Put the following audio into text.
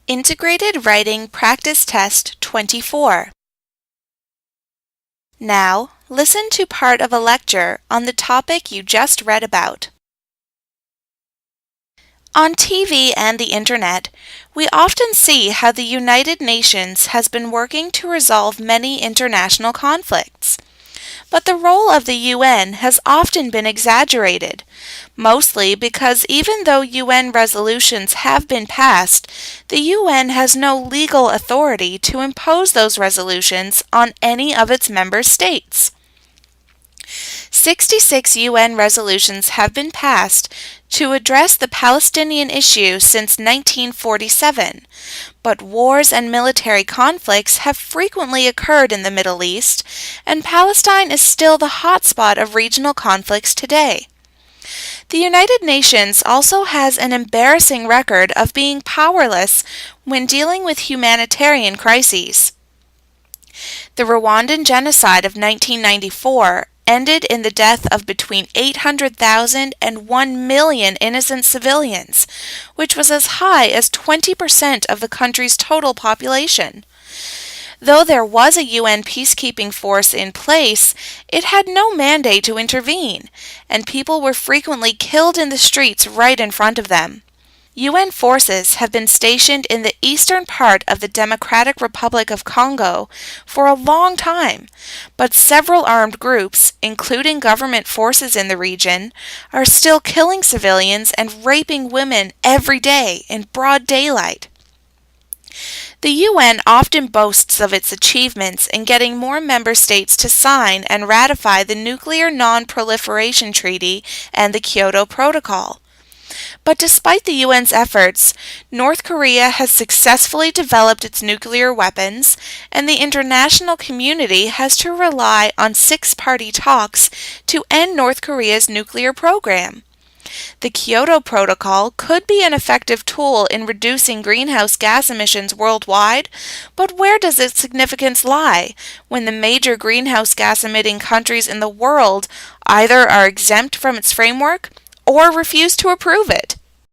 Integrated Writing Practice Test 24. Now, listen to part of a lecture on the topic you just read about. On TV and the Internet, we often see how the United Nations has been working to resolve many international conflicts. But the role of the UN has often been exaggerated, mostly because even though UN resolutions have been passed, the UN has no legal authority to impose those resolutions on any of its member states. 66 UN resolutions have been passed to address the Palestinian issue since 1947, but wars and military conflicts have frequently occurred in the Middle East, and Palestine is still the hotspot of regional conflicts today. The United Nations also has an embarrassing record of being powerless when dealing with humanitarian crises. The Rwandan genocide of 1994 ended in the death of between 800,000 and 1 million innocent civilians, which was as high as 20% of the country's total population. Though there was a UN peacekeeping force in place, it had no mandate to intervene, and people were frequently killed in the streets right in front of them. UN forces have been stationed in the eastern part of the Democratic Republic of Congo for a long time, but several armed groups, including government forces in the region, are still killing civilians and raping women every day in broad daylight. The UN often boasts of its achievements in getting more member states to sign and ratify the Nuclear Non-Proliferation Treaty and the Kyoto Protocol. But despite the UN's efforts, North Korea has successfully developed its nuclear weapons, and the international community has to rely on six-party talks to end North Korea's nuclear program. The Kyoto Protocol could be an effective tool in reducing greenhouse gas emissions worldwide, but where does its significance lie when the major greenhouse gas emitting countries in the world either are exempt from its framework or refuse to approve it?